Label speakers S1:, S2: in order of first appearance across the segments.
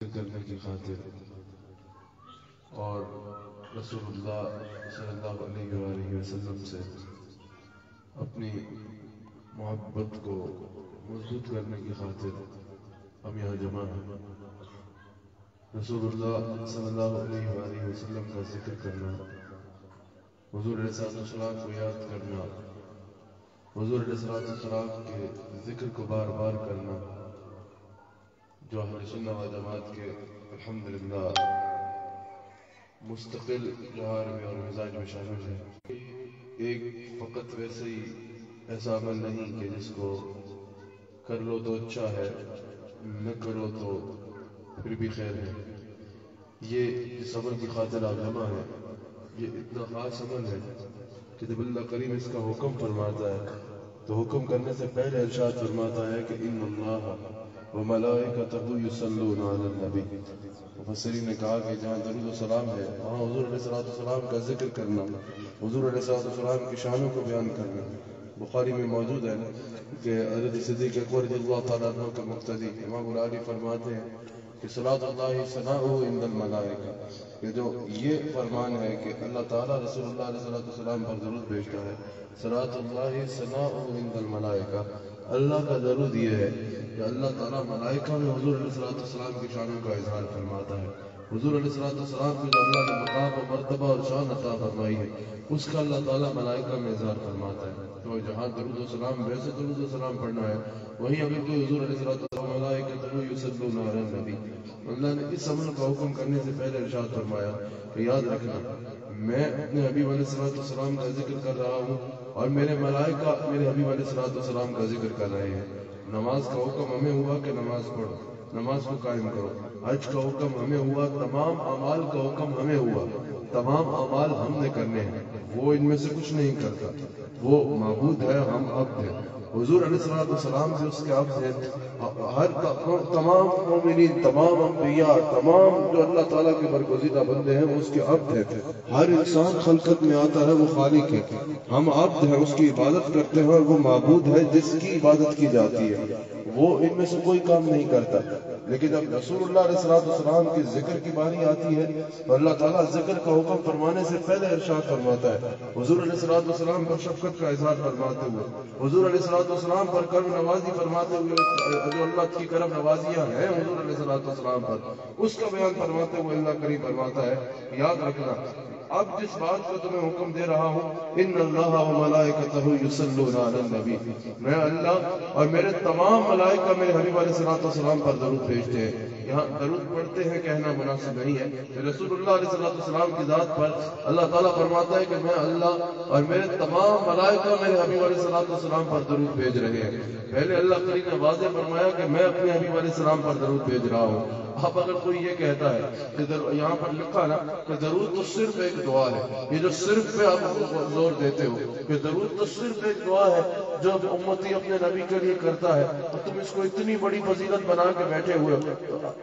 S1: کرنے کی خاطر اور رسول اللہ صلی اللہ علیہ وآلہ وسلم سے اپنی محبت کو مضبوط کرنے کی خاطر ہم یہاں جمع ہیں۔ رسول اللہ صلی اللہ علیہ وآلہ وسلم کا ذکر کرنا، حضور علیہ السلام کو یاد کرنا، حضور علیہ السلام کے ذکر کو بار بار کرنا، جو اہل سنت و جماعت کے الحمدللہ مستقل جوہر میں اور مزاج میں شامل ہے۔ ایک فقط ویسے ہی ایسا عمل نہیں کہ جس کو کر لو تو اچھا ہے، نہ کرو تو پھر بھی خیر ہے۔ یہ جس عمل کی خاطر آپ جمع ہے، یہ اتنا خاص عمل ہے کہ جب اللہ کریم اس کا حکم فرماتا ہے تو حکم کرنے سے پہلے ارشاد فرماتا ہے کہ ان اللہ وملائکتہ یصلون علی النبی۔ مفسرین نے کہا کہ جہاں درود و سلام ہے وہاں حضور علیہ السلام کا ذکر کرنا، حضور علیہ السلام کی شانوں کو بیان کرنا۔ بخاری میں موجود ہے کہ حضرت صدیق اکبر رضی اللہ تعالیٰ عنہ کے مقتدی امام العالی فرماتے ہیں کہ صلاۃ اللہ ثناؤہ عند الملائکہ، کہ جو یہ فرمان ہے کہ اللہ تعالیٰ رسول اللہ علیہ السلام پر درود بھیجتا ہے، صلاۃ اللہ ثناؤہ عند الملائکہ، اللہ کا درود یہ ہے کہ اللہ تعالیٰ ملائکہ میں حضور علیہ السلام کی شانوں کا اظہار فرماتا ہے۔ حضور علیہ السلام کی جو اللہ نے مقام و مرتبہ اور شان عطا فرمائی ہے، اس کا اللہ تعالیٰ ملائکہ میں اظہار فرماتا ہے۔ تو جہاں درود و سلام ویسے درود و سلام پڑھنا ہے، وہیں اگر کوئی حضور علیہ السلام ملائکۃ یصلون علی النبی، اللہ نے اس عمل کا حکم کرنے سے پہلے ارشاد فرمایا کہ یاد رکھنا میں اپنے حبیب علیہ السلام کا ذکر کر رہا ہوں اور میرے ملائکہ میرے حبیب علیہ السلام کا ذکر کر رہے ہیں۔ نماز کا حکم ہمیں ہوا کہ نماز پڑھو، نماز کو قائم کرو۔ حج کا حکم ہمیں ہوا، تمام اعمال کا حکم ہمیں ہوا، تمام اعمال ہم نے کرنے ہیں۔ وہ ان میں سے کچھ نہیں کرتا، وہ معبود ہے، ہم عبد ہیں۔ حضور علیہ السلام سے اس کے عبد ہیں۔ ہر تمام مومنین، تمام انبیاء، تمام جو اللہ تعالیٰ کے برگزیدہ بندے ہیں وہ اس کے عبد ہیں۔ ہر انسان خلقت میں آتا ہے وہ خالق ہے، ہم عبد ہیں، اس کی عبادت کرتے ہیں، اور وہ معبود ہے جس کی عبادت کی جاتی ہے۔ وہ ان میں سے کوئی کام نہیں کرتا۔ لیکن جب رسول اللہ علیہ السلام کے ذکر کی باری آتی ہے تو اللہ تعالیٰ ذکر کا حکم فرمانے سے پہلے ارشاد فرماتا ہے، حضور علیہ السلام پر شفقت کا اظہار فرماتے ہوئے، حضور علیہ السلام پر کرم نوازی فرماتے ہوئے، جو اللہ کی کرم نوازیاں ہیں حضور علیہ السلام پر، اس کا بیان فرماتے ہوئے اللہ کریم فرماتا ہے یاد رکھنا اب جس بات کو تمہیں حکم دے رہا ہوں، ان اللہ وملائکتہ یصلون علی النبی، میں اللہ اور میرے تمام ملائکہ میرے حبیب علیہ السلام پر درود بھیجتے ہیں۔ یہاں درود پڑھتے ہیں کہنا مناسب نہیں ہے، رسول اللہ علیہ السلام کی ذات پر اللہ تعالیٰ فرماتا ہے کہ میں اللہ اور میرے تمام ملائکہ میرے حبیب علیہ السلام پر درود بھیج رہے ہیں۔ پہلے اللہ کریم نے واضح فرمایا کہ میں اپنے حبیب علیہ السلام پر درود بھیج رہا ہوں۔ اب اگر کوئی یہ کہتا ہے کہ یہاں پر لکھا نا کہ درود تو صرف ایک دعا ہے، یہ جو صرف پہ آپ زور دیتے ہو کہ درود تو صرف ایک دعا ہے جو امتی اپنے نبی کے لیے کرتا ہے، تو تم اس کو اتنی بڑی فضیلت بنا کے بیٹھے ہوئے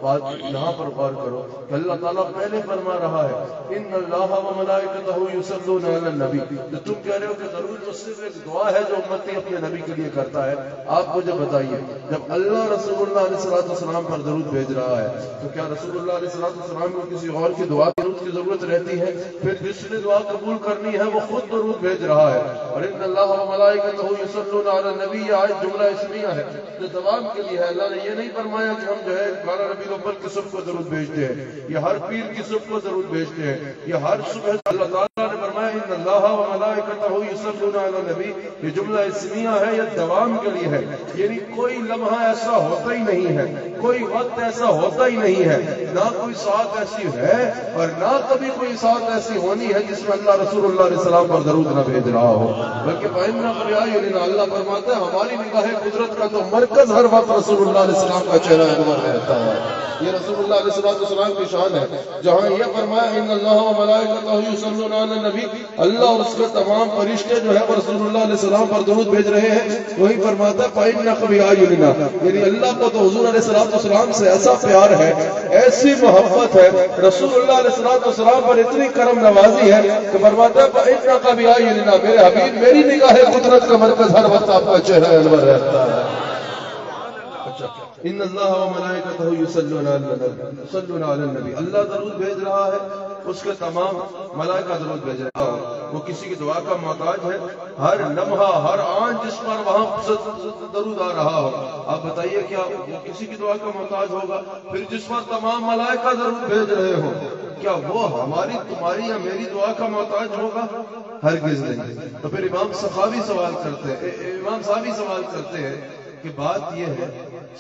S1: بات یہاں پر غور کرو کہ اللہ تعالیٰ پہلے فرما رہا ہے ان اللہ وملائکتہ یصلون علی النبی، تو تم کہہ رہے ہو کہ درود تو صرف ایک دعا ہے جو امتی اپنے نبی کے لیے کرتا ہے۔ آپ مجھے بتائیے جب اللہ رسول اللہ علیہ السلام پر درود بھیج رہا ہے تو کیا رسول اللہ علیہ السلام کو کسی اور کی دعا درود کی ضرورت رہتی ہے؟ پھر جس نے دعا قبول کرنی ہے وہ خود درود بھیج رہا ہے۔ اور ان اللہ وملائکتہ یصلون علی النبی، یہ آیت جملہ اسمیہ ہے جو دوام کے لیے ہے۔ اللہ نے یہ نہیں فرمایا کہ ہم جو ہے 12 ربیع الاول کی صبح کو درود بھیجتے ہیں یا ہر پیر کی صبح کو درود بھیجتے ہیں یا ہر صبح۔ اللہ تعالیٰ نے فرمایا ان اللہ وملائکتہ یصلون علی النبی، یہ جملہ اسمیہ ہے، یہ دوام کے لیے ہے، یعنی کوئی لمحہ ایسا ہوتا ہی نہیں ہے، کوئی وقت ایسا ہوتا ہی نہیں ہے، نہ کوئی ساتھ ایسی ہے اور نہ کبھی کوئی ساتھ ایسی ہونی ہے جس میں اللہ رسول اللہ علیہ السلام پر درود نہ بھیج رہا ہو، بلکہ فَإِنَّ بِأَعْيُنِنَا، اللہ فرماتا ہے ہماری نگاہ قدرت کا تو مرکز ہر وقت رسول اللہ علیہ السلام کا چہرہ انور رہتا ہے۔ یہ رسول اللہ علیہ السلام کی شان ہے۔ جہاں یہ فرمایا ان اللہ وملائکتہ یصلون علی النبی، اللہ اور اس کے تمام فرشتے جو ہے وہ رسول اللہ علیہ السلام پر درود بھیج رہے ہیں، وہی فرماتا ہے فَإِنَّكَ بِأَعْيُنِنَا، یعنی اللہ کو تو حضور علیہ السلام سے ایسا پیار ہے، ایسی محبت ہے، رسول اللہ علیہ السلام پر اتنی کرم نوازی ہے کہ فرماتا ہے فَإِنَّكَ بِأَعْيُنِنَا، میرے حبیب میری نگاہ قدرت کا مرکز ہر وقت آپ کا چہرہ انور رہتا ہے۔ اچھا ان اللہ و ملائکتہ یصلون علی النبی، اللہ درود بھیج رہا ہے، اس کے تمام ملائکہ درود بھیج رہا ہے. وہ کسی کی دعا کا محتاج ہے؟ ہر لمحہ ہر آن جس پر وہاں درود آ رہا ہو، آپ بتائیے کیا وہ کسی کی دعا کا محتاج ہوگا؟ پھر جس پر تمام ملائکہ درود بھیج رہے ہوں، کیا وہ ہماری تمہاری یا میری دعا کا محتاج ہوگا؟ ہرگز نہیں. تو پھر امام صحابی سوال کرتے ہیں کہ بات یہ ہے،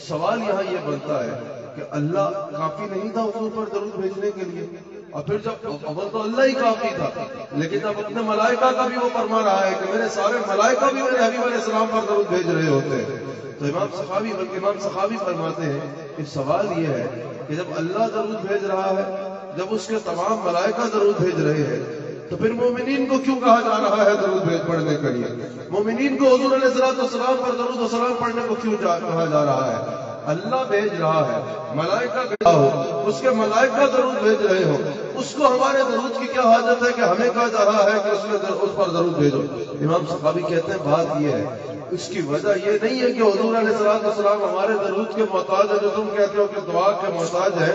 S1: سوال یہاں یہ بنتا ہے کہ اللہ کافی نہیں تھا حضور پر درود بھیجنے کے لیے؟ اور پھر جب اول تو اللہ ہی کافی تھا، لیکن جب اپنے ملائکہ کا بھی وہ فرما رہا ہے کہ میرے سارے ملائکہ بھی میرے حبیب علیہ السلام پر درود بھیج رہے ہوتے ہیں، تو امام صحابی فرماتے ہیں کہ سوال یہ ہے کہ جب اللہ درود بھیج رہا ہے، جب اس کے تمام ملائکہ درود بھیج رہے ہیں، تو پھر مومنین کو کیوں کہا جا رہا ہے درود بھیج پڑھنے کے لیے؟ مومنین کو حضور علیہ السلام پر درود و سلام پڑھنے کو کیوں کہا جا رہا ہے؟ اللہ بھیج رہا ہے، ملائکہ بھیجا ہو، اس کے ملائکہ درود بھیج رہے ہو، اس کو ہمارے درود کی کیا حاجت ہے کہ ہمیں کہا جا رہا ہے کہ اس پر درود بھیجو؟ امام صحابی کہتے ہیں بات یہ ہے، اس کی وجہ یہ نہیں ہے کہ حضور علیہ السلام ہمارے درود کے محتاج ہے جو تم کہتے ہو کہ دعا کے محتاج ہے.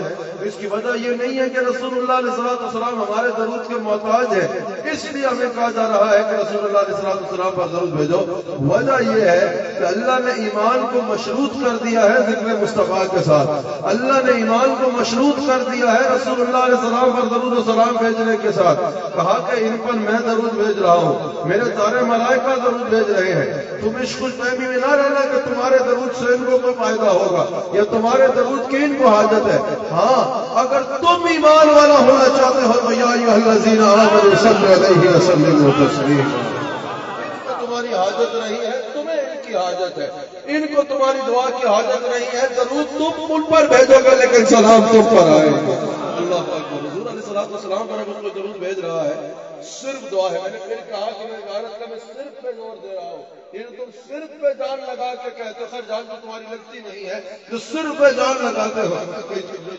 S1: اس کی وجہ یہ نہیں ہے کہ رسول اللہ علیہ السلام ہمارے درود کے محتاج ہے اس لیے ہمیں کہا جا رہا ہے کہ رسول اللہ علیہ السلام پر درود بھیجو. وجہ یہ ہے کہ اللہ نے ایمان کو مشروط کر دیا ہے ذکر مصطفیٰ کے ساتھ، اللہ نے ایمان کو مشروط کر دیا ہے رسول اللہ علیہ السلام پر درود و سلام بھیجنے کے ساتھ. کہا کہ ان پر میں درود بھیج رہا ہوں، میرے سارے ملائکہ درود بھیج رہے ہیں، تم اس خوش فہمی میں نہ رہنا کہ تمہارے درود سے ان کو کوئی فائدہ ہوگا یا تمہارے درود کی ان کو حاجت ہے. ہاں اگر تم ایمان والا ہونا چاہتے ہو تو یا ایھا الذین آمنوا صلوا علیہ وسلموا تسلیما، تمہاری حاجت نہیں ہے، تمہیں ان کی حاجت ہے، ان کو تمہاری دعا کی حاجت نہیں ہے. درود تم ان پر بھیجو گے لیکن سلام تم پر آئے گا. اللہ اکبر. حضور علیہ السلام پر اس کو درود بھیج رہا ہے، صرف دعا ہے. میں نے پھر کہا کہ میں عبارت کا میں صرف پہ زور دے رہا ہوں، یہ تم صرف پہ جان لگا کے کہتے ہو، خیر جان تو تمہاری لگتی نہیں ہے، جو صرف پہ جان لگاتے ہو.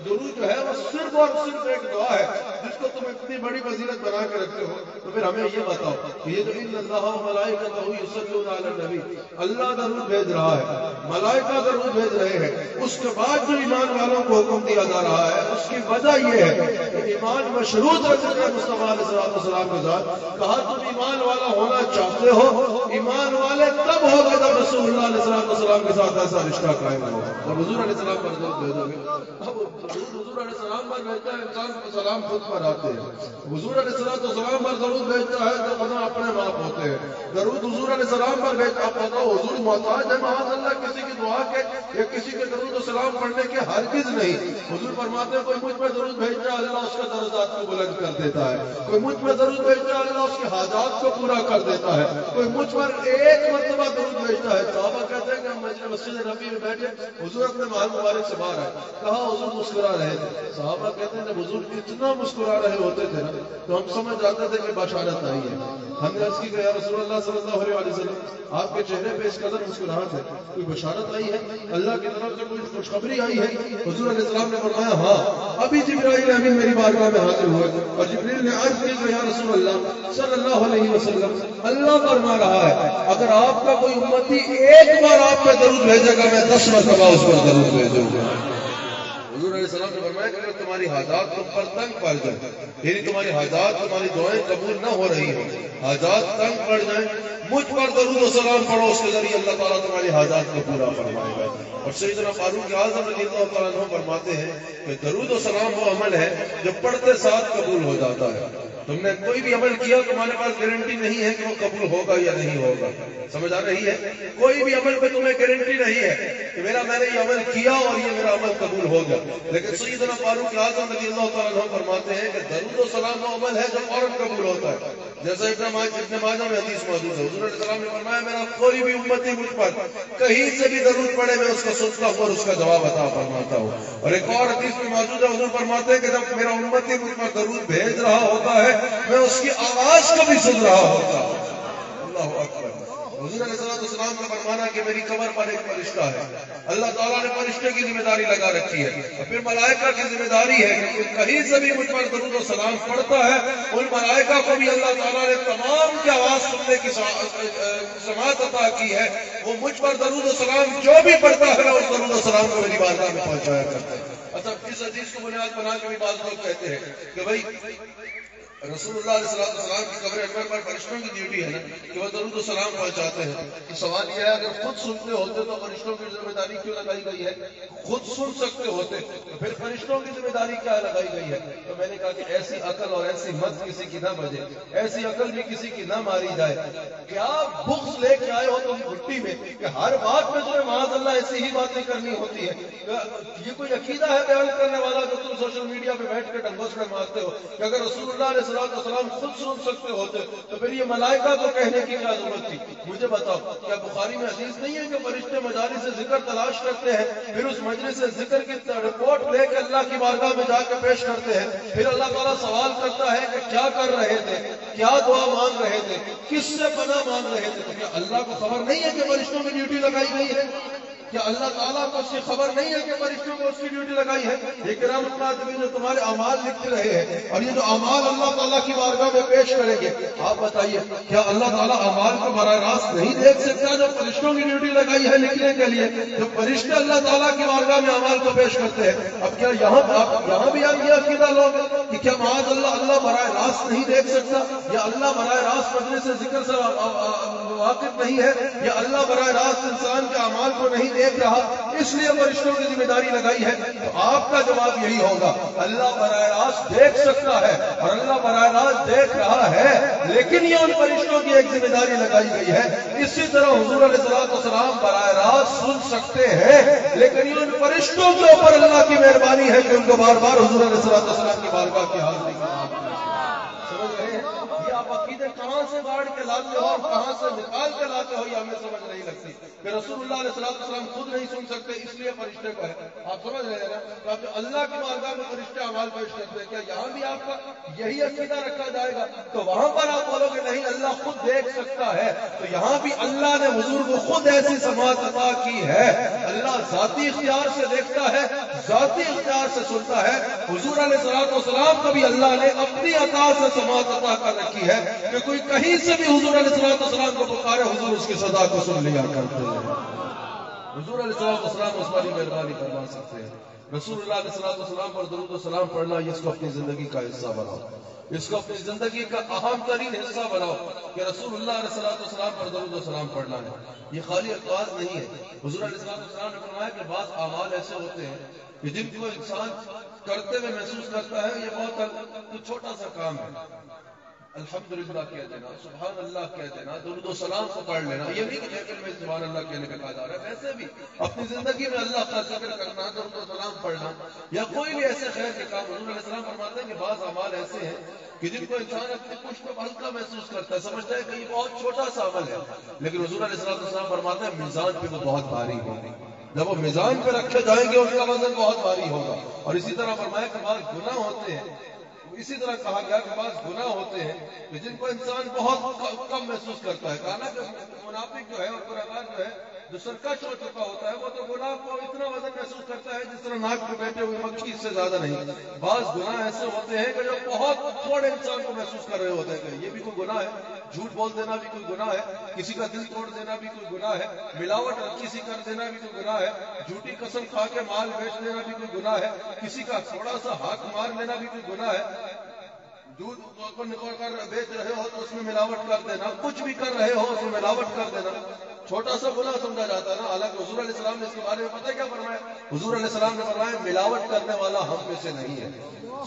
S1: درود جو ہے وہ صرف اور صرف ایک دعا ہے جس کو تم اتنی بڑی فضیلت بنا کے رکھتے ہو. تو پھر ہمیں یہ بتاؤ کہ یہ جو ان اللہ و ملائکتہ یصلون علی النبی، اللہ درود بھیج رہا ہے، ملائکہ درود بھیج رہے ہیں، اس کے بعد جو ایمان والوں کو حکم دیا جا رہا ہے اس کی وجہ یہ ہے کہ ایمان مشروط ہے ذکر مصطفیٰ علیہ السلام کے ساتھ. کہا تم ایمان والا ہونا چاہتے ہو، ایمان والے تب ہوگا جب رسول اللہ علیہ السلام کے ساتھ ایسا رشتہ قائم ہوگا. اور حضور علیہ السلام پر درود بھیجو گے. اب حضور علیہ السلام پر بھیجتا ہے انسان کو سلام خود پر آتے ہیں. حضور علیہ السلام پر درود بھیجتا ہے تو خدا اپنے معاف ہوتے ہیں. درود حضور علیہ السلام پر بھیجتا آپ بتاؤ حضور محتاج ہے معاذ اللہ کسی کی دعا کے یا کسی کے درود و سلام پڑھنے کے؟ ہرگز نہیں. حضور فرماتے ہیں کوئی مجھ پر درود بھیجتا ہے اللہ اس کے درجات کو بلند کر دیتا ہے، کوئی مجھ پر درود بھیجتا ہے اللہ اس کے حاجات کو پورا کر دیتا ہے، کوئی مجھ پر ایک مرتبہ درود بھیجتا ہے. صحابہ کہتے ہیں کہ ہم مسجد نبی میں بیٹھے، حضور اپنے محل مبارک سے باہر آئے، کہا حضور مسکرا رہے تھے. صحابہ کہتے ہیں جب حضور اتنا مسکرا رہے ہوتے تھے نا تو ہم سمجھ جاتے تھے کہ بشارت آئی ہے. ہم نے عرض کی کہ یا رسول اللہ صلی اللہ علیہ وسلم آپ کے چہرے پہ اس قدر مسکراہٹ ہے، کوئی بشارت آئی ہے، اللہ کی طرف سے کوئی خوشخبری آئی ہے؟ حضور علیہ السلام نے فرمایا ہاں، ابھی جبرائیل امین میری بارگاہ میں حاضر ہوئے اور جبرائیل نے عرض کی کہ یا رسول اللہ صلی اللہ علیہ وسلم اللہ فرما رہا ہے اگر آپ کا کوئی امتی ایک بار آپ پہ درود بھیجے گا میں 10 مرتبہ اس پر درود بھیجوں گا. حضور علیہ السلام نے فرمایا کہ اگر تمہاری حاجات تم پر تنگ پڑ جائیں، یعنی تمہاری حاجات تمہاری دعائیں قبول نہ ہو رہی ہوں، حاجات تنگ پڑ جائیں، مجھ پر درود و سلام پڑھو، اس کے ذریعے اللہ تعالیٰ تمہاری حاجات کو پورا فرمائے گا. اور سیدنا فاروق اعظم رضی اللہ تعالیٰ عنہ فرماتے ہیں کہ درود و سلام وہ عمل ہے جو پڑھتے ساتھ قبول ہو جاتا ہے. تم نے کوئی بھی عمل کیا تمہارے پاس گارنٹی نہیں ہے کہ وہ قبول ہوگا یا نہیں ہوگا. سمجھ آ رہی ہے؟ کوئی بھی عمل پہ تمہیں گارنٹی نہیں ہے کہ میں نے یہ عمل کیا اور یہ میرا عمل قبول ہوگا. لیکن سیدنا فاروق اعظم رضی اللہ تعالیٰ عنہ فرماتے ہیں کہ درود و سلام وہ عمل ہے جو فوراً قبول ہوتا ہے. جیسا ابن ماجہ میں حدیث موجود ہے، حضور علیہ السلام نے فرمایا میرا کوئی بھی امتی مجھ پر کہیں سے بھی درود پڑے میں اس کا سنتا ہوں اور اس کا جواب عطا فرماتا ہوں. اور ایک اور حدیث میں موجود ہے، حضور فرماتے ہیں کہ جب میرا امتی مجھ پر درود بھیج رہا ہوتا ہے میں اس کی آواز کو بھی سن رہا ہوتا ہوں. اللہ اکبر. حضور علیہ السلام کا فرمانا کہ میری قبر پر ایک فرشتہ ہے، اللہ تعالیٰ نے فرشتے کی ذمہ داری لگا رکھی ہے، اور پھر ملائکہ کی ذمہ داری ہے کہ کہیں سے بھی مجھ پر درود و سلام پڑتا ہے، ان ملائکہ کو بھی اللہ تعالیٰ نے تمام کی آواز سننے کی سماعت عطا کی ہے، وہ مجھ پر درود و سلام جو بھی پڑتا ہے اس درود و سلام کو میری بارگاہ میں پہنچایا کرتے ہیں۔ اچھا، اس حدیث کو بنیاد بنا کے بھی بعض لوگ کہتے ہیں کہ بھائی رسول اللہ علیہ السلام کی قبر انور پر فرشتوں کی ڈیوٹی ہے نا کہ وہ درود و سلام پہنچاتے ہیں، تو سوال یہ ہے اگر خود سنتے ہوتے تو فرشتوں کی ذمہ داری کیوں لگائی گئی ہے؟ خود سن سکتے ہوتے تو پھر فرشتوں کی ذمہ داری کیا لگائی گئی ہے؟ تو میں نے کہا کہ ایسی عقل اور ایسی مت کسی کی نہ بجے، ایسی عقل بھی کسی کی نہ ماری جائے۔ کیا بغض لے کے آئے ہو تم گھٹی میں کہ ہر بات میں تمہیں معاذ اللہ ایسی ہی باتیں کرنی ہوتی ہے؟ یہ کوئی عقیدہ ہے بیان کرنے والا جو تم سوشل میڈیا پہ بیٹھ کے ڈنگوسڑے مارتے ہو کہ اگر رسول اللہ علیہ السلام خود سن سکتے ہوتے تو پھر یہ ملائکہ کو کہنے کی کیا ضرورت تھی؟ مجھے بتاؤ، کیا بخاری میں حدیث نہیں ہے کہ فرشتے مجالس سے ذکر تلاش کرتے ہیں، پھر اس مجلس سے ذکر کی رپورٹ لے کے اللہ کی بارگاہ میں جا کے پیش کرتے ہیں، پھر اللہ تعالیٰ سوال کرتا ہے کہ کیا کر رہے تھے، کیا دعا مانگ رہے تھے، کس سے پناہ مانگ رہے تھے؟ تو کیا اللہ کو خبر نہیں ہے کہ فرشتوں کی ڈیوٹی لگائی گئی ہے؟ کیا اللہ تعالیٰ کو اس کی خبر نہیں ہے کہ فرشتوں کو اس کی ڈیوٹی لگائی ہے؟ یہ کرام الکاتبین جو تمہارے اعمال لکھ رہے ہیں اور یہ جو اعمال اللہ تعالیٰ کی بارگاہ میں پیش کریں گے، آپ بتائیے کیا اللہ تعالیٰ اعمال کو براہ راست نہیں دیکھ سکتا جو فرشتوں کی ڈیوٹی لگائی ہے لکھنے کے لیے؟ جو فرشتے اللہ تعالیٰ کی بارگاہ میں اعمال کو پیش کرتے ہیں، اب کیا یہاں بھی آپ یہ عقیدہ لوگ کہ کیا معاذ اللہ براہ راست نہیں دیکھ سکتا، یا اللہ براہ راست مجلس سے ذکر سے واقف نہیں ہے، یا اللہ براہ راست انسان کے اعمال کو نہیں دیکھ رہا اس لیے فرشتوں کی ذمہ داری لگائی ہے؟ تو آپ کا جواب یہی ہوگا اللہ براہ راست دیکھ سکتا ہے اور اللہ براہ راست دیکھ رہا ہے، لیکن یہ ان فرشتوں کی ایک ذمہ داری لگائی گئی ہے۔ اسی طرح حضور علیہ السلام براہ راست سن سکتے ہیں، لیکن یہ ان فرشتوں کے اوپر اللہ کی مہربانی ہے کہ ان کو بار بار حضور علیہ السلام کی بارگاہ کی حاضری کی۔ سمجھ رہے ہیں؟ یہ آپ عقیدے کہاں سے باڑھ کے لاتے ہو اور کہاں سے نکال کے لاتے ہو، یہ ہمیں سمجھ نہیں لگتی کہ رسول اللہ علیہ السلام خود نہیں سن سکتے اس لیے فرشتے کو ہے۔ آپ سمجھ رہے ہیں نا؟ تو آپ اللہ کی بارگاہ میں فرشتے اعمال پیش کرتے ہیں، کیا یہاں بھی آپ کا یہی عقیدہ رکھا جائے گا؟ تو وہاں پر آپ بولو گے نہیں اللہ خود دیکھ سکتا ہے، تو یہاں بھی اللہ نے حضور کو خود ایسی سماعت عطا کی ہے۔ اللہ ذاتی اختیار سے دیکھتا ہے، ذاتی اختیار سے سنتا ہے۔ حضور علیہ السلام کو بھی اللہ نے اپنی عطا سے سماعت عطا کر رکھی ہے کہ کوئی کہیں سے بھی حضور علیہ السلام کو پکارے، حضور اس کی صدا کو سن لیا کرتے ہیں۔ حضور علیہ السلام اس پر مہربانی فرما سکتے ہیں۔ رسول اللہ علیہ السلام پر درود و سلام پڑھنا، اس کو اپنی زندگی کا حصہ بناؤ، اس کو اپنی زندگی کا اہم ترین حصہ بناؤ کہ رسول اللہ علیہ السلام پر درود و سلام پڑھنا ہے۔ یہ خالی الفاظ نہیں ہے۔ حضور علیہ السلام نے فرمایا کہ بعض اعمال ایسے ہوتے ہیں کہ جن کو انسان کرتے ہوئے محسوس کرتا ہے یہ بہت چھوٹا سا کام ہے، الحمدللہ کہہ دینا، سبحان اللہ کہہ دینا، درود و سلام کو پڑھ لینا، یہ نہیں کہ محفل میں سبحان اللہ کہنے کا کہا جا رہا ہے، ویسے بھی اپنی زندگی میں اللہ کا ذکر کرنا، درود و سلام پڑھنا یا کوئی بھی ایسے خیر کے کام، حضور علیہ السلام فرماتے ہیں کہ بعض اعمال ایسے ہیں کہ جن کو انسان اپنی پشت پر ہلکا محسوس کرتا ہے، سمجھتا ہے کہ یہ بہت چھوٹا سا عمل ہے، لیکن حضور علیہ السلام فرماتے ہیں میزان پہ وہ بہت بھاری ہوگی، جب وہ میزان پہ رکھے جائیں گے ان کا وزن بہت بھاری ہوگا۔ اور اسی طرح فرمایا کہ بعض گناہ ہوتے ہیں، اسی طرح کہا گیا کہ بعض گناہ ہوتے ہیں کہ جن کو انسان بہت کم محسوس کرتا ہے۔ کہا نا کہ منافق جو ہے اور گناہگار جو ہے جو سرکش ہو چکا ہوتا ہے وہ تو گناہ کو اتنا وزن محسوس کرتا ہے جس طرح ناک پہ بیٹھے ہوئے مکھی، اس سے زیادہ نہیں۔ بعض گناہ ایسے ہوتے ہیں کہ جو بہت تھوڑے انسان کو محسوس کر رہے ہوتے ہیں کہ یہ بھی کوئی گناہ ہے، جھوٹ بول دینا بھی کوئی گناہ ہے، کسی کا دل توڑ دینا بھی کوئی گناہ ہے، ملاوٹ کسی کر دینا بھی کوئی گناہ ہے، جھوٹی قسم کھا کے مال بیچ دینا بھی کوئی گناہ ہے، کسی کا تھوڑا سا ہاتھ مار لینا بھی کوئی گناہ ہے، دودھ کو نکال کر بیچ رہے ہو تو اس میں ملاوٹ کر دینا، کچھ بھی کر رہے ہو اس میں ملاوٹ کر دینا چھوٹا سا گناہ سمجھا جاتا ہے نا۔ حالانکہ حضور علیہ السلام نے اس کے بارے میں پتہ کیا فرمایا؟ حضور علیہ السلام نے فرمایا ملاوٹ کرنے والا ہم میں سے نہیں ہے۔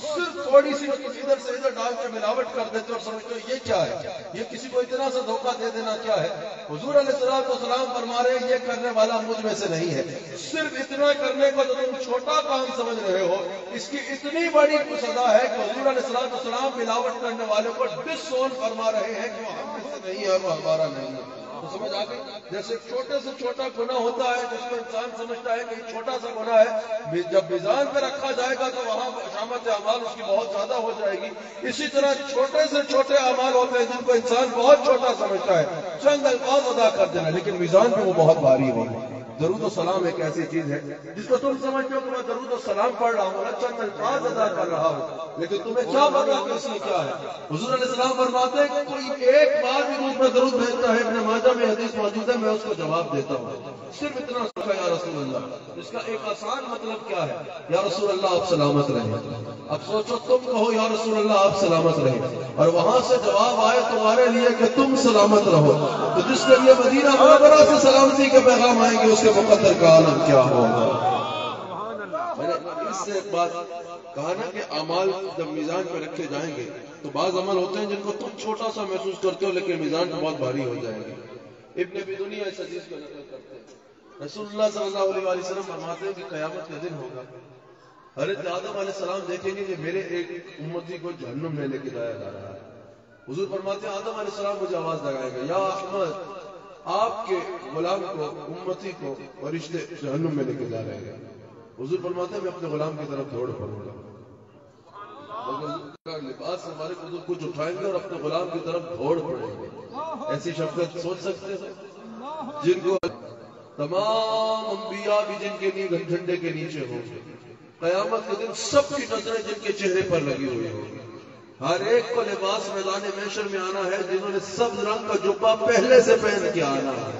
S1: صرف تھوڑی سی ادھر سے ادھر ڈال کے ملاوٹ کر دیتے اور سمجھتے ہو یہ کیا ہے، یہ کسی کو اتنا سا دھوکہ دے دینا کیا ہے؟ حضور علیہ السلام فرما رہے ہیں یہ کرنے والا مجھ میں سے نہیں ہے۔ صرف اتنا کرنے کو تو تم چھوٹا کام سمجھ رہے ہو، اس کی اتنی بڑی سزا ہے کہ حضور علیہ السلام ملاوٹ کرنے والے کو ڈس اون فرما رہے ہیں کہ وہ ہم میں سے نہیں ہے اور وہ ہمارا نہیں ہے۔ تو سمجھ آ گئی؟ جیسے چھوٹے سے چھوٹا گناہ ہوتا ہے جس کو انسان سمجھتا ہے کہ یہ چھوٹا سا گناہ ہے، جب میزان پہ رکھا جائے گا تو وہاں قامت اعمال اس کی بہت زیادہ ہو جائے گی. اسی طرح چھوٹے سے چھوٹے اعمال ہوتے ہیں جن کو انسان بہت چھوٹا سمجھتا ہے, چند الفاظ ادا کر دینا, لیکن میزان پہ وہ بہت بھاری ہوگی. درود و سلام ایک ایسی چیز ہے جس کو تم سمجھتے ہو کہ میں درود و سلام پڑھ رہا ہوں, چند الفاظ ادا کر رہا ہوں, لیکن تمہیں کیا پتا کہ اس میں کیا ہے. حضور علیہ السلام فرماتے ہیں کہ کوئی ایک بار بھی مجھ پر درود بھیجتا ہے, ابن ماجہ میں حدیث موجود ہے, میں اس کو جواب دیتا ہوں. صرف اتنا سوچا یا رسول اللہ, اس کا ایک آسان مطلب کیا ہے, یا رسول اللہ آپ سلامت رہیں. اب سوچو تم کہو یا رسول اللہ آپ سلامت رہیں, اور وہاں سے جواب آئے تمہارے لیے کہ تم سلامت رہو, تو جس کے لیے مدینہ منورہ سے سلامتی کے پیغام آئیں گے اس کے مقدر کا عالم کیا ہوگا. میں نے اس سے ایک بات کہا نا کہ اعمال جب میزان پہ رکھے جائیں گے تو بعض عمل ہوتے ہیں جن کو تم چھوٹا سا محسوس کرتے ہو لیکن میزان پہ بہت بھاری ہو جائیں گے. ابن ابی دنیا اس حدیث کو نقل کرتے ہیں. رسول اللہ صلی اللہ علیہ وسلم فرماتے ہیں کہ قیامت کا دن ہوگا, حضرت آدم علیہ السلام دیکھیں گے کہ میرے ایک امتی کو جہنم میں لے کے جایا جا رہا ہے. حضور فرماتے ہیں آدم علیہ السلام مجھے آواز لگائے گا, یا احمد, آپ کے غلام کو, امتی کو فرشتے جہنم میں لے کے جا رہے ہیں. حضور فرماتے ہیں میں اپنے غلام کی طرف دوڑ پڑوں گا. لباس سے ہمارے حضور کچھ اٹھائیں گے اور اپنے غلام کی طرف دوڑ پڑیں گے. ایسی شفقت سوچ سکتے ہیں جن کو تمام انبیاء بھی جن کے لیے جھنڈے کے نیچے ہوں گے. قیامت کے دن سب کی نظریں جن کے چہرے پر لگی ہوئی ہوگی. ہر ایک کو لباس میدان محشر میں آنا ہے جنہوں نے سبز رنگ کا جبہ پہلے سے پہن کے آنا ہے.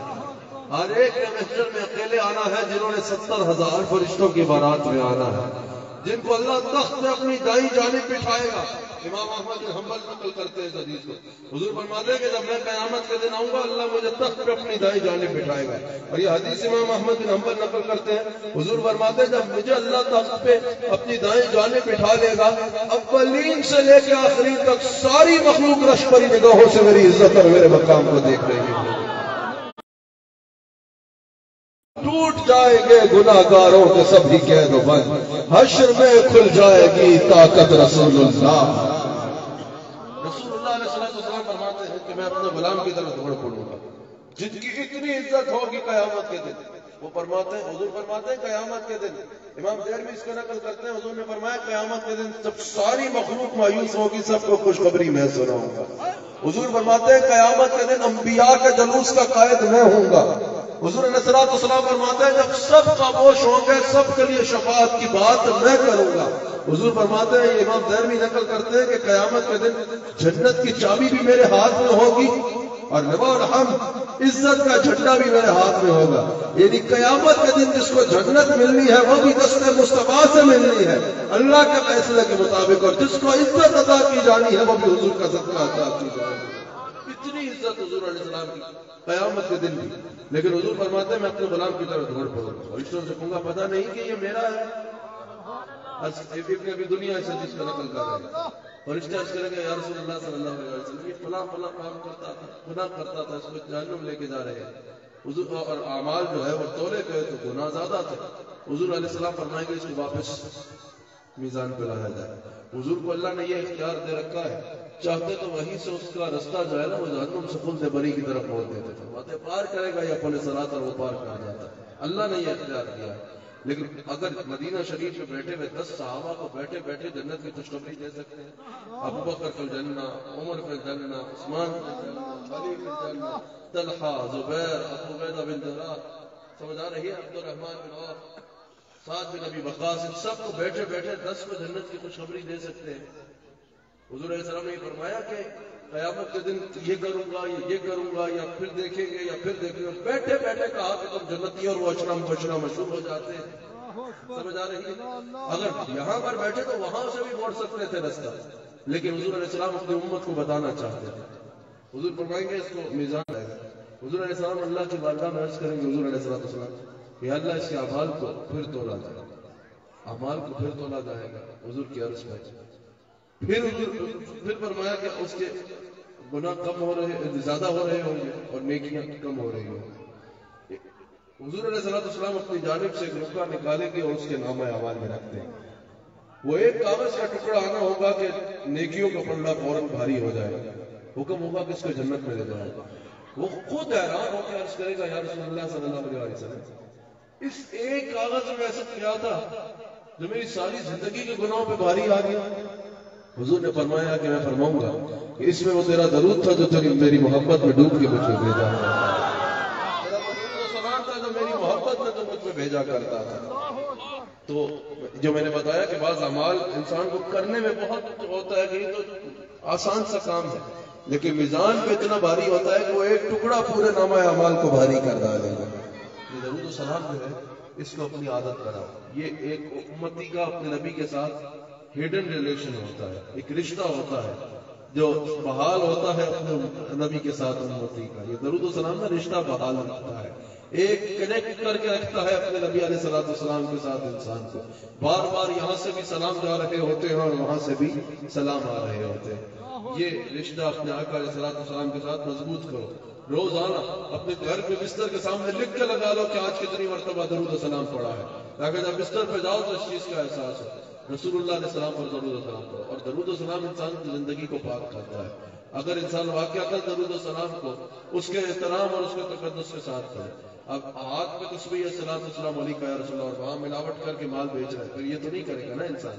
S1: ہر ایک نے محشر میں اکیلے آنا ہے جنہوں نے 70,000 فرشتوں کی بارات میں آنا ہے, جن کو اللہ تخت میں اپنی دائیں جانب بٹھائے گا. امام احمد بن حنبل نقل کرتے ہیں اس حدیث کو. حضور فرماتے ہیں کہ جب میں قیامت کے دن آؤں گا اللہ مجھے تخت پہ اپنی دائیں جانب بٹھائے گا. اور یہ حدیث امام احمد بن حنبل نقل کرتے ہیں. حضور فرماتے ہیں جب مجھے اللہ تخت پہ اپنی دائیں جانب بٹھا لے گا, اولین سے لے کے آخرین تک ساری مخلوق رش پری نگاہوں سے میری عزت اور میرے مقام کو دیکھ رہی ہے. ٹوٹ جائیں گے گناہگاروں کے سبھی قید و بند, حشر میں کھل جائے گی طاقت رسول اللہ. رسول اللہ علیہ السلام فرماتے ہیں کہ میں اپنے غلام کی طرف دوڑ پڑوں گا جن کی اتنی عزت ہوگی قیامت کے دن. وہ فرماتے ہیں, حضور فرماتے ہیں قیامت کے دن, امام دیرمی اس کا نقل کرتے ہیں, حضور نے فرمایا قیامت کے دن جب ساری مخلوق مایوس ہوگی سب کو خوشخبری میں سناؤں گا. حضور فرماتے ہیں قیامت کے دن انبیاء کے جلوس کا قائد میں ہوں گا. حضور علیہ السلام فرماتے ہیں جب سب خاموش ہوں گے سب کے لیے شفاعت کی بات میں کروں گا. حضور فرماتے ہیں, یہ امام دیرمی نقل کرتے ہیں کہ قیامت کے دن جنت کی چابی بھی میرے ہاتھ میں ہوگی اور لواء الحمد عزت کا جھنڈا بھی میرے ہاتھ میں ہوگا. یعنی قیامت کے دن جس کو جنت ملنی ہے وہ بھی دست مصطفیٰ سے ملنی ہے اللہ کے فیصلے کے مطابق, اور جس کو عزت عطا کی جانی ہے وہ بھی حضور کا صدقہ عطا کی جائے گی. اتنی عزت حضور علیہ السلام کی قیامت کے دن بھی. لیکن حضور فرماتے ہیں میں اپنے غلام کی طرف دوڑ پڑوں گا. فرشتوں سے کہوں گا پتہ نہیں کہ یہ میرا ہے. ابن ابی دنیا اس حدیث کا نقل کر رہے ہیں. فرشتے عرض کریں گے یا رسول اللہ صلی اللہ علیہ وسلم یہ فلاں فلاں کام کرتا تھا, گناہ کرتا تھا, اس کو جہنم لے کے جا رہے ہیں. حضور اور اعمال جو ہے وہ تولے گئے تو گناہ زیادہ تھے. حضور علیہ السلام فرمائیں گے اس کو واپس میزان پہ لایا جائے. حضور کو اللہ نے یہ اختیار دے رکھا ہے, چاہتے تو وہیں سے اس کا رستہ جو ہے نا وہ جہنم سے خلد بری کی طرف موڑ دیتے تھے. باتیں پار کرے گا یا پل صراط اور وہ پار کر جاتا ہے. اللہ نے یہ اختیار دیا ہے. لیکن اگر مدینہ شریف میں بیٹھے ہوئے 10 صحابہ کو بیٹھے بیٹھے جنت کی خوشخبری دے سکتے ہیں, ابوبکر فی الجنہ, عمر فی الجنہ, عثمان فی الجنہ, علی فی الجنہ, طلحہ, زبیر, ابو عبیدہ بن جراح, سمجھ آ رہی ہے, عبد الرحمن بن عوف, سعد بن ابی وقاص, ان سب کو بیٹھے بیٹھے 10 کو جنت کی خوشخبری دے سکتے ہیں. حضور علیہ السلام نے یہ فرمایا کہ قیامت کے دن یہ کروں گا یہ کروں گا یا پھر دیکھیں گے یا پھر دیکھیں گے. بیٹھے بیٹھے کہا کہ تم جنتی اور وہ اشرا مبشرہ مشہور ہو جاتے ہیں. سمجھ آ رہی ہے. اگر یہاں پر بیٹھے تو وہاں سے بھی موڑ سکتے تھے رستہ, لیکن حضور علیہ السلام اپنی امت کو بتانا چاہتے تھے. حضور فرمائیں گے اس کو میزان ہے. حضور علیہ السلام اللہ کی بارگاہ میں عرض کریں گے حضور علیہ السلام کہ اللہ اس کے اعمال کو پھر تولا جائے گا, اعمال کو پھر تولا جائے گا. حضور کی عرض میں پھر فرمایا کہ اس کے گناہ کم ہو رہے, زیادہ ہو رہے ہوں گے اور نیکیاں کم ہو رہی ہوں گی. حضور علیہ السلام اپنی جانب سے ایک نقطہ نکالیں گے اور اس کے نامہ اعمال میں رکھتے ہیں. وہ ایک کاغذ کا ٹکڑا آنا ہوگا کہ نیکیوں کا پلڑا فوراً بھاری ہو جائے گا. حکم ہوگا کہ اس کو جنت میں لے جائے گا. وہ خود حیران ہو کے عرض کرے گا یا رسول اللہ صلی اللہ علیہ وسلم اس ایک کاغذ میں ایسا کیا تھا جو میری ساری زندگی کے گناہوں پہ بھاری آ گیا. حضور نے فرمایا کہ میں فرماؤں گا کہ اس میں وہ تیرا درود تھا جو تیری میری محبت میں ڈوب کے مجھ پہ بھیجا تھا، تیرا درود و سلام تھا جو میری محبت میں تو مجھ پہ بھیجا کرتا تھا. تو جو میں نے بتایا کہ بعض اعمال انسان کو کرنے میں بہت ہوتا ہے کہ یہ تو آسان سا کام ہے، لیکن میزان پہ اتنا بھاری ہوتا ہے کہ وہ ایک ٹکڑا پورے نامہ اعمال کو بھاری کر ڈالے گا. یہ درود و سلام جو ہے اس کو اپنی عادت بناؤ. یہ ایک امتی کا اپنے نبی کے ساتھ ہیڈن ریلیشن ہوتا ہے، ایک رشتہ ہوتا ہے جو بحال ہوتا ہے اپنے نبی کے ساتھ امتی کا. یہ درود و سلام کا رشتہ بحال ہوتا ہے، ایک کنیکٹ کر کے رکھتا ہے اپنے نبی علیہ الصلوۃ والسلام کے ساتھ انسان کو. بار بار یہاں سے بھی سلام جا رہے ہوتے ہیں اور وہاں سے بھی سلام آ رہے ہوتے ہیں. یہ رشتہ اپنے آقا علیہ الصلوۃ والسلام کے ساتھ مضبوط کرو. روزانہ اپنے گھر کے بستر کے سامنے لکھ کے لگا لو کہ آج کتنی مرتبہ درود و سلام پڑھا ہے، تاکہ جب بستر پہ جاؤ تو اس چیز کا احساس ہو رسول اللہ علیہ السلام پر درود و سلام پڑھو. اور درود و سلام انسان کی زندگی کو پاک کرتا ہے. اگر انسان واقعہ درود و سلام کو اس کے احترام اور اس کے تقدس کے ساتھ کرے. اب ہاتھ پہ تسبیح السلام علیکم یا رسول اللہ اور وہاں ملاوٹ کر کے مال بیچ رہا ہے تو یہ تو نہیں کرے گا نا انسان.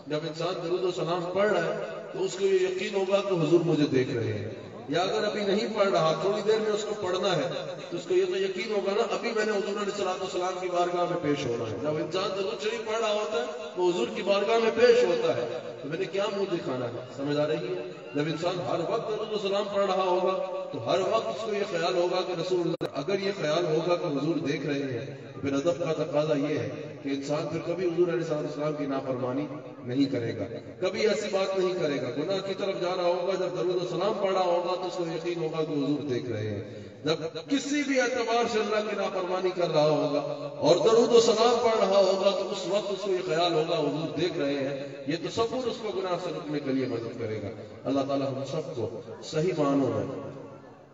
S1: جب انسان درود و سلام پڑھ رہا ہے تو اس کو یہ یقین ہوگا کہ حضور مجھے دیکھ رہے ہیں. یا اگر ابھی نہیں پڑھ رہا، تھوڑی دیر میں اس کو پڑھنا ہے تو اس کو یہ تو یقین ہوگا نا ابھی میں نے حضور علیہ الصلوۃ والسلام کی بارگاہ میں پیش ہونا ہے. جب انسان درود شریف پڑھ رہا ہوتا ہے تو حضور کی بارگاہ میں پیش ہوتا ہے تو میں نے کیا منہ دکھانا ہے. سمجھ آ رہی ہے؟ جب انسان ہر وقت درود و سلام پڑھ رہا ہوگا تو ہر وقت اس کو یہ خیال ہوگا کہ رسول اللہ، اگر یہ خیال ہوگا کہ حضور دیکھ رہے ہیں تو پھر ادب کا تقاضا یہ ہے کہ انسان پھر کبھی حضور علیہ السلام کی نافرمانی نہیں کرے گا، کبھی ایسی بات نہیں کرے گا. گناہ کی طرف جا رہا ہوگا، جب درود و سلام پڑھ رہا ہوگا تو اس کو یقین ہوگا کہ حضور دیکھ رہے ہیں. جب کسی بھی اعتبار سے اللہ کی نافرمانی کر رہا ہوگا اور درود و سلام پڑھ رہا ہوگا تو اس وقت اس کو یہ خیال ہوگا حضور دیکھ رہے ہیں. یہ تصور اس کو گناہ سے رکنے کے لیے مدد کرے گا. اللہ تعالیٰ ہم سب کو صحیح معنوں میں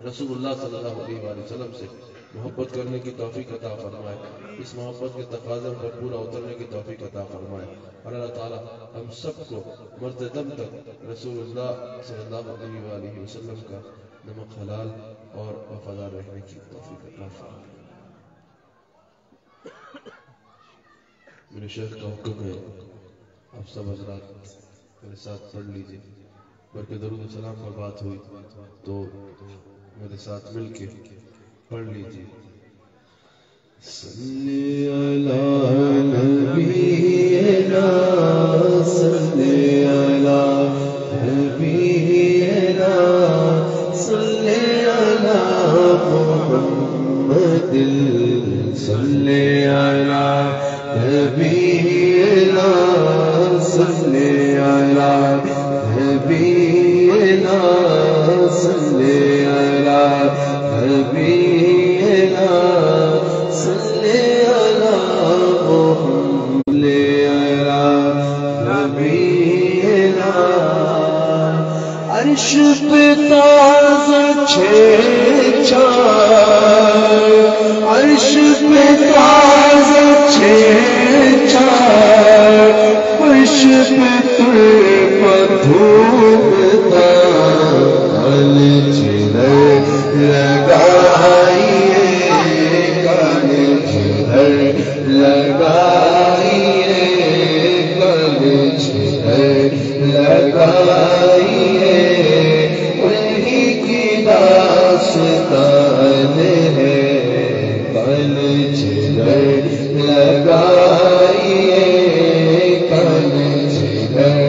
S1: رسول اللہ صلی اللہ علیہ وآلہ وسلم سے محبت کرنے کی توفیق عطا فرمائے، اس محبت کے تقاضوں پر پورا اترنے کی توفیق عطا فرمائے. اور اللہ تعالیٰ ہم سب کو مرتے دم تک رسول اللہ صلی اللہ علیہ وآلہ وسلم کا نمک حلال اور وفادار رہنے کی توفیق عطا فرمائے. میرے شیخ کا حکم ہے آپ سب حضرات میرے ساتھ پڑھ لیجیے، بلکہ درود و سلام پر بات ہوئی تو میرے ساتھ مل کے پڑھ لیجیے. صلی علی نبینا صلی علی نبینا صلی علی محمد صلی علی نبینا صلی علی نبینا صلی علی نبینا صلی علی محمد نبینا. عرش پہ تازہ چھ چار، عرش پہ تازہ چھ چار، عرش پہ تر دھوپتا کل جدھر لگائیے، کل جدھر لگائیے، کل جدھر لگائیے. انہی کی داستان ہے، کل جدھر لگائیے، کل جدھر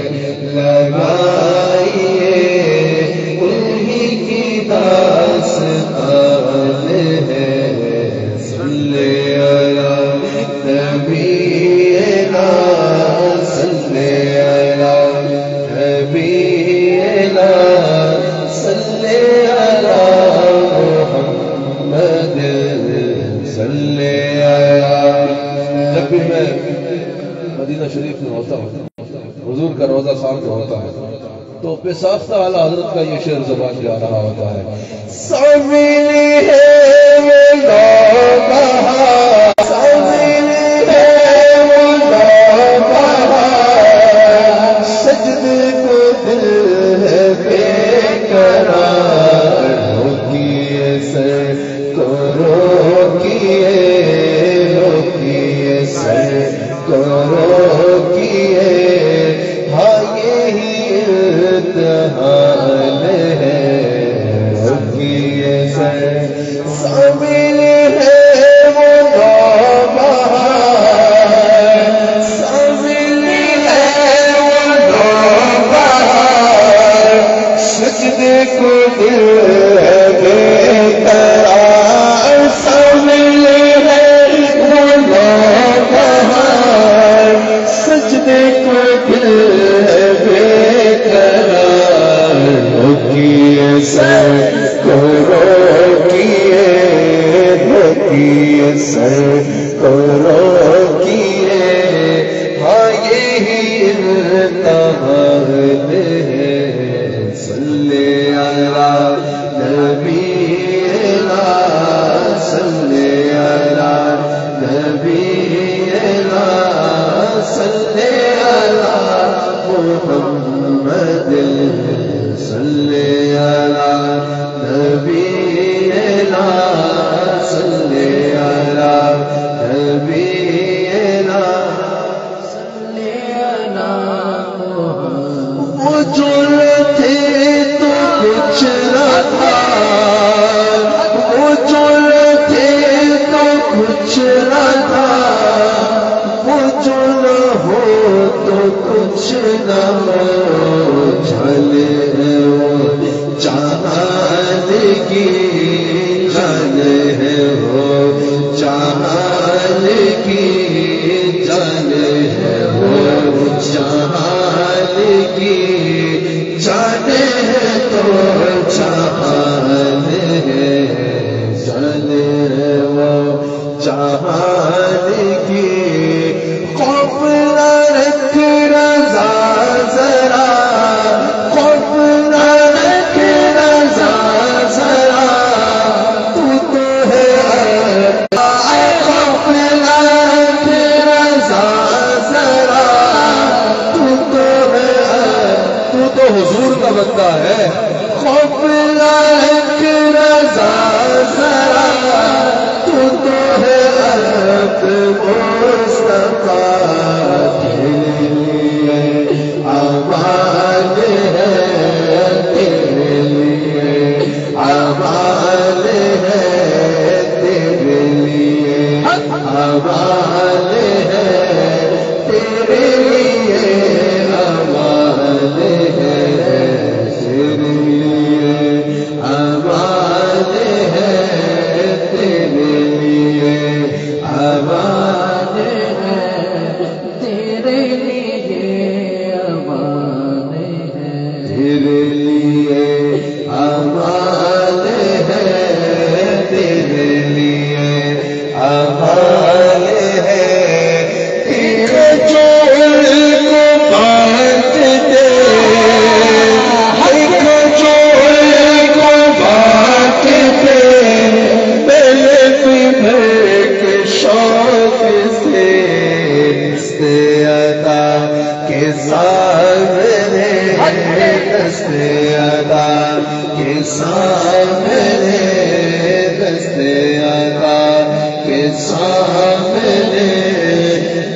S1: لگائیے. انہی کی داستان ہے. صلی علی نبینا صلی علی نبینا صلی علی محمد صلی علی. جب بھی میں مدینہ شریف میں ہوتا ہوں، حضور کا روضہ سامنے ہوتا ہے تو بے ساختہ اعلیٰ حضرت کا یہ شعر زبان پہ آ رہا ہوتا ہے. سامنے ہے وہ نوبہار، سامنے ہے وہ نوبہار، سجدے کو دل ہے بے قرار، روکیے سر کو روکیے، روکیے سر کو روکیے.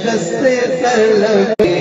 S2: دستے طلب